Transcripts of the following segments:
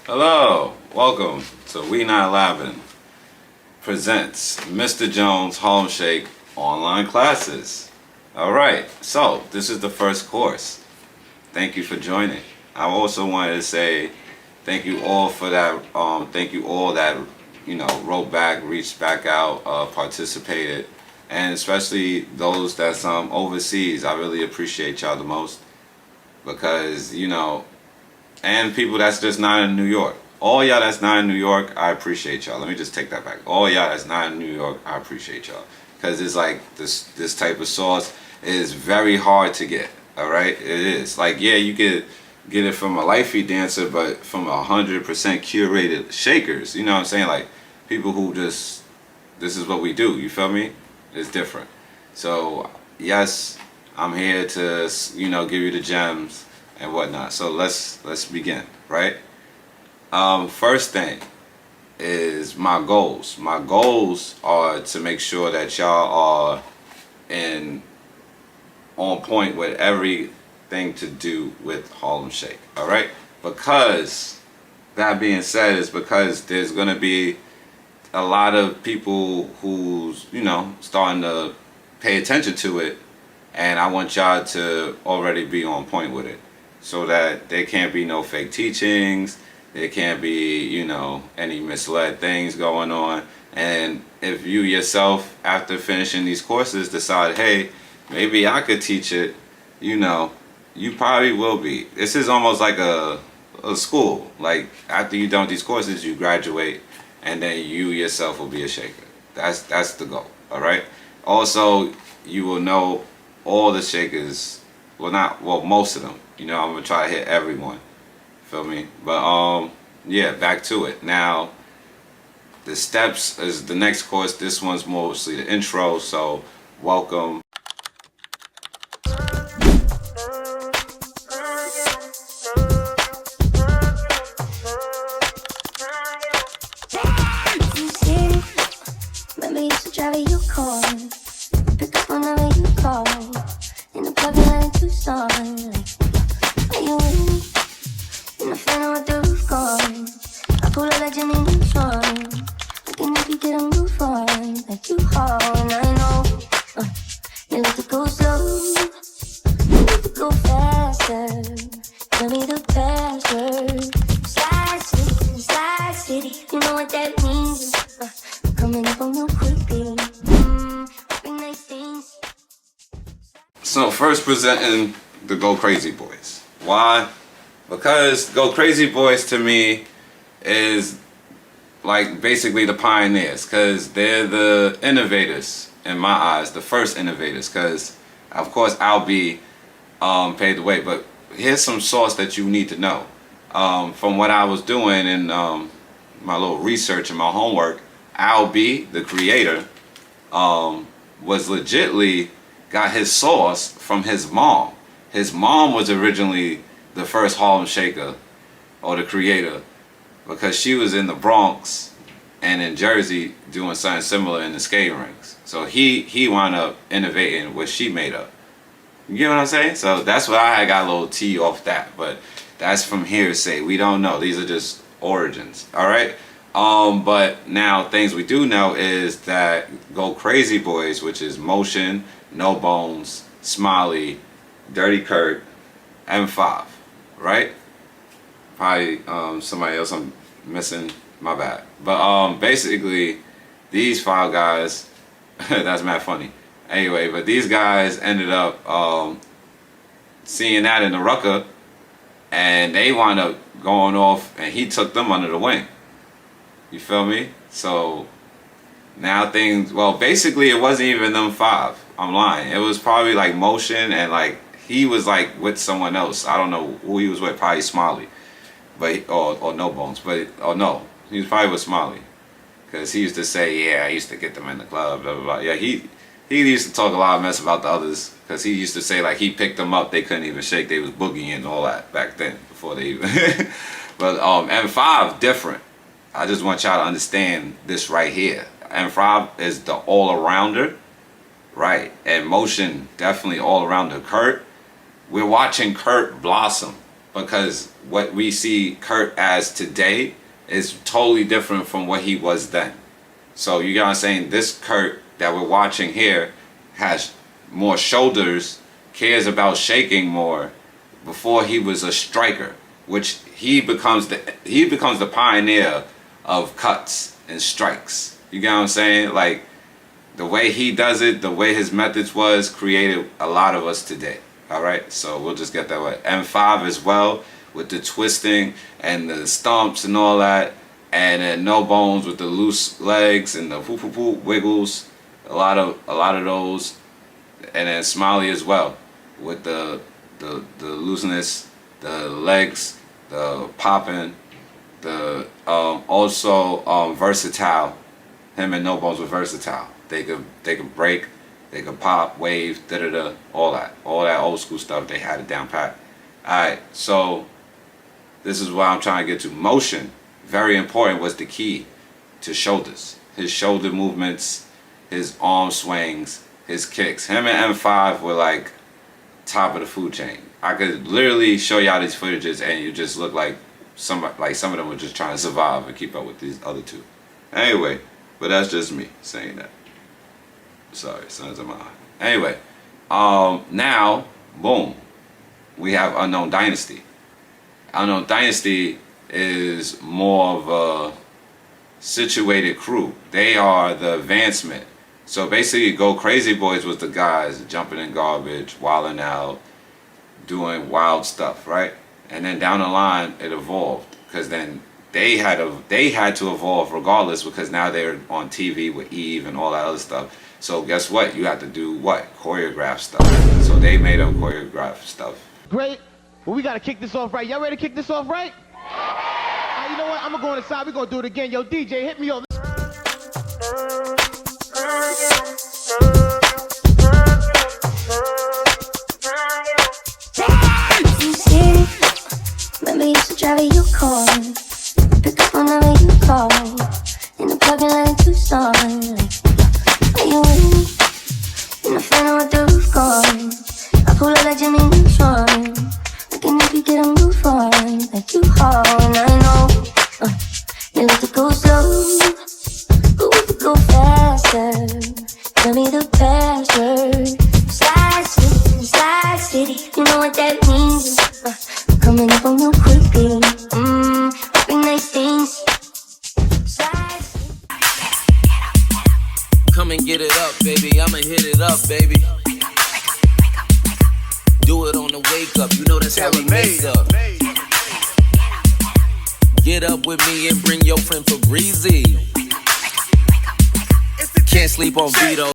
Hello, welcome to We Not Laughing presents Mr. Jones Harlem Shake online classes. Alright, so this is the first course. Thank you for joining. I also wanted to say thank you all for that, thank you all that, wrote back, reached back out, participated, and especially those that's overseas. I really appreciate y'all the most because, and people that's just not in New York. All y'all that's not in New York, I appreciate y'all. Let me just take that back. All y'all that's not in New York, I appreciate y'all. Because it's like this type of sauce is very hard to get. Alright? It is. Like, yeah, you could get it from a lifey dancer, but from 100% curated shakers. You know what I'm saying? Like, people who just, this is what we do. You feel me? It's different. So, yes, I'm here to, give you the gems and whatnot. So let's begin, right? First thing is my goals. My goals are to make sure that y'all are on point with everything to do with Harlem Shake. All right, because that being said, is because there's gonna be a lot of people who's starting to pay attention to it, and I want y'all to already be on point with it, so that there can't be no fake teachings, there can't be, any misled things going on. And if you yourself, after finishing these courses, decide, hey, maybe I could teach it, you probably will be. This is almost like a school. Like, after you're done with these courses, you graduate, and then you yourself will be a shaker. That's the goal, all right? Also, you will know all the shakers, most of them. I'm gonna try to hit everyone. Feel me? But yeah, back to it. Now, the steps is the next course. This one's mostly the intro, so welcome. Remember used to drive your car, pick up whenever you call, in the parking lot in Tucson. Are you with me? In the final with the roof gone. I pull up like Jimmy Neutron. Looking if you get a move on, like you haul. And I know you like to go slow, you like to go faster. Tell me the password. Slide city, you know what that means. Coming up on real quickly. Bring nice things. So first presenting the Go Crazy Boys. Why? Because Go Crazy Boys to me is like basically the pioneers, because they're the innovators in my eyes, the first innovators, because of course Al B paved the way, but here's some source that you need to know. From what I was doing in my little research and my homework, Al B, the creator, was legitly got his source from his mom. His mom was originally the first Harlem Shaker, or the creator, because she was in the Bronx and in Jersey doing something similar in the skating rinks. So he wound up innovating what she made up. You get what I'm saying? So that's what I got a little tea off that, but that's from hearsay. We don't know. These are just origins. All right. But now things we do know is that Go Crazy Boys, which is Motion, No Bones, Smiley, Dirty Kurt, M5, right? Probably somebody else I'm missing, my bad. But basically these 5 guys, that's mad funny. Anyway, but these guys ended up seeing that in the Rucker, and they wound up going off, and he took them under the wing. You feel me? So now things, well, basically it wasn't even them 5. I'm lying. It was probably like Motion, and like he was like with someone else. I don't know who he was with, probably Smiley, but or No Bones, but no, he was probably with Smiley, because he used to say, yeah, I used to get them in the club, blah blah blah. Yeah, he used to talk a lot of mess about the others, because he used to say like he picked them up, they couldn't even shake, they was boogieing and all that back then before they even. But M5 different. I just want y'all to understand this right here. M5 is the all-arounder, right? And Motion, definitely all-arounder. Kurt, we're watching Kurt blossom. because what we see Kurt as today is totally different from what he was then. So you get what I'm saying? This Kurt that we're watching here has more shoulders, cares about shaking more. Before he was a striker, which he becomes the pioneer of cuts and strikes. You get what I'm saying? Like the way he does it, the way his methods was, created a lot of us today. All right, so we'll just get that way. M5 as well, with the twisting and the stomps and all that, and then No Bones with the loose legs and the wiggles. A lot of those, and then Smiley as well with the looseness, the legs, the popping, the also versatile. Him and No Bones were versatile. They could break, they could pop, wave, all that old school stuff. They had it down pat. All right, so this is what I'm trying to get to. Motion, very important, was the key to shoulders. His shoulder movements, his arm swings, his kicks. Him and M5 were like top of the food chain. I could literally show y'all these footages and you just look like some of them were just trying to survive and keep up with these other two. Anyway, but that's just me saying that. Sorry, sons of mine. Anyway, now, boom, we have Unknown Dynasty. Unknown Dynasty is more of a situated crew. They are the advancement. So basically, Go Crazy Boys was the guys jumping in garbage, wilding out, doing wild stuff, right? And then down the line, it evolved, because then they had to evolve regardless, because now they're on TV with Eve and all that other stuff. So guess what? You have to do what? Choreograph stuff. So they made up choreograph stuff. Great. Well, we got to kick this off right. Y'all ready to kick this off right? You know what? I'm going to go on the side. We're going to do it again. Yo, DJ, hit me up. Remember you used to drive your car, pick up whenever you call, in the parking lot in Tucson. Like, are you with me? In the final with the roof gone, I pull up like Jimmy Neutron, looking if you get a move on, like you haul. And I know you like to go slow, but we could go faster. Tell me the password. Slide city, you know what that means. Coming up on you quickly, hoping nice things. Come and get it up, baby. I'ma hit it up, baby. Do it on the wake up, you know that's how we make up. Get up with me and bring your friend for breezy. Can't sleep on Vito.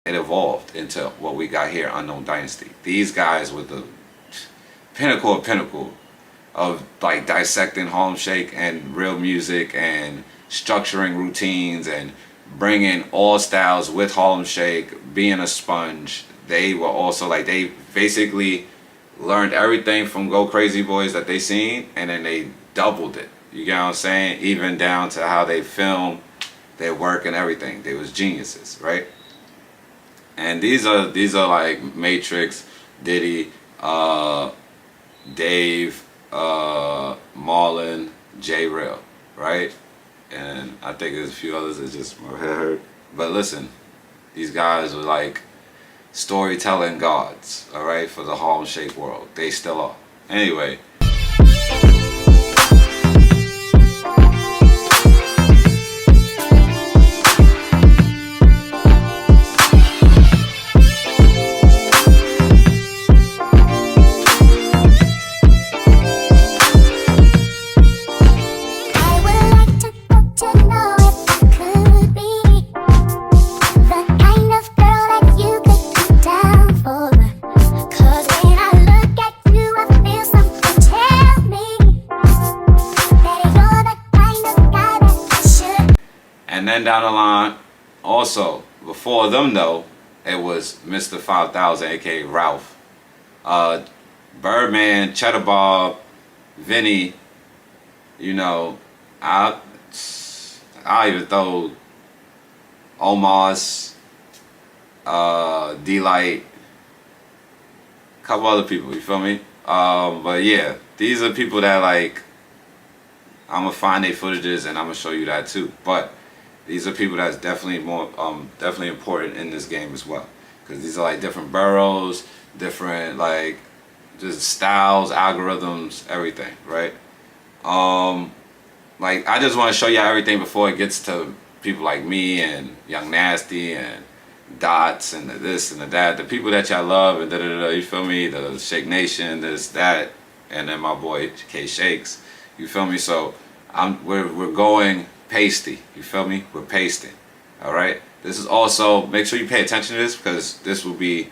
It evolved into what we got here, Unknown Dynasty. These guys were the pinnacle of like dissecting Harlem Shake and real music and structuring routines and bringing all styles with Harlem Shake, being a sponge. They were also like, they basically learned everything from Go Crazy Boys that they seen, and then they doubled it. You get what I'm saying? Even down to how they film their work and everything. They was geniuses, right? And these are like Matrix, Diddy, Dave, Marlon, J Real, right? And I think there's a few others that just my head hurt. But listen, these guys were like storytelling gods, all right, for the Harlem Shake world. They still are. Anyway. And then down the line, also, before them though, it was Mr. 5000, aka Ralph. Birdman, Cheddar Bob, Vinny, you know, I even throw Omar's, D-Light, a couple other people, you feel me? But yeah, these are people that like, I'm gonna find their footages and I'm gonna show you that too. But these are people that's definitely more, definitely important in this game as well. Because these are like different boroughs, different like, just styles, algorithms, everything, right? Like I just want to show y'all everything before it gets to people like me and Young Nasty and Dots and the this and the that, the people that y'all love and da da da. You feel me? The Shake Nation, this that, and then my boy K Shakes. You feel me? So we're going pasty. You feel me? We're pasting. All right. This is also, make sure you pay attention to this because this will be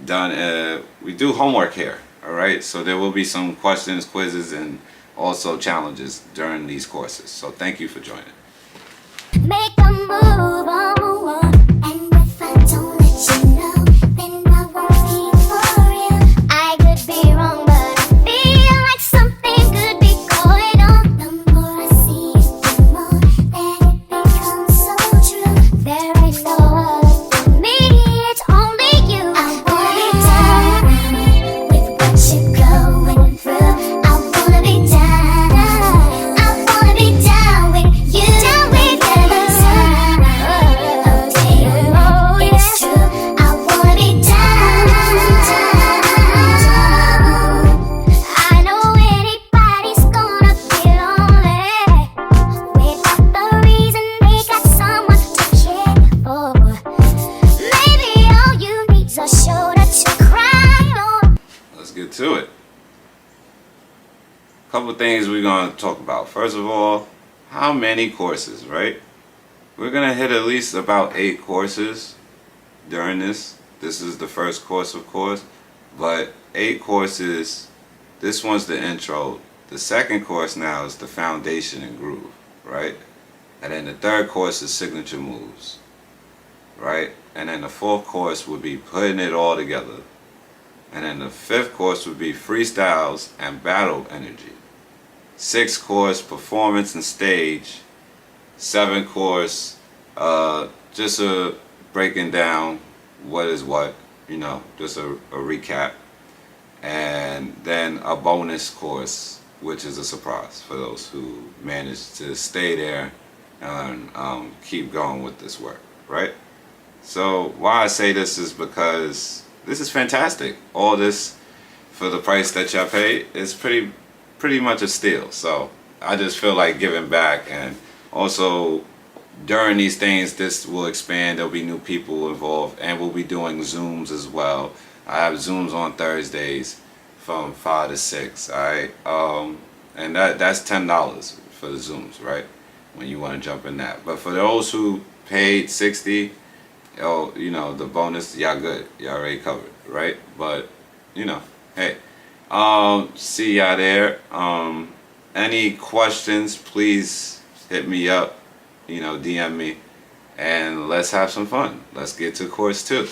done. We do homework here. All right. So there will be some questions, quizzes, and also challenges during these courses. So thank you for joining. Make a move on, and if I don't let you know, then I won't be for real. I could be wrong, but I feel like something could be going on. The more I see it, the more that it becomes so true. There ain't no other for me, it's only you. I wanna be down with what you're going through. I wanna be down. I wanna be down with you. Down with it's true. I wanna be down. I know anybody's gonna be lonely without the reason they got someone to care for. Maybe all you need's a shoulder to cry on. Let's get to it. Couple things we're gonna talk about. First of all, how many courses, right? We're gonna hit at least about 8 courses during this. This is the first course, of course, but 8 courses. This one's the intro. The second course now is the foundation and groove, right? And then the third course is signature moves, right? And then the fourth course would be putting it all together. And then the fifth course would be freestyles and battle energy. 6th course, performance and stage. 7th course, just a breaking down what is what, you know, just a recap. And then a bonus course, which is a surprise for those who manage to stay there and keep going with this work, right? So why I say this is because this is fantastic. All this for the price that y'all paid is pretty much a steal. So I just feel like giving back, and also during these things this will expand. There'll be new people involved, and we'll be doing Zooms as well. I have Zooms on Thursdays from 5 to 6. Alright, and that's $10 for the Zooms, right? When you want to jump in that. But for those who paid $60, oh, you know, the bonus, y'all good, y'all already covered, right? But you know, hey, see y'all there. Any questions, please hit me up, you know, DM me, and let's have some fun. Let's get to course 2.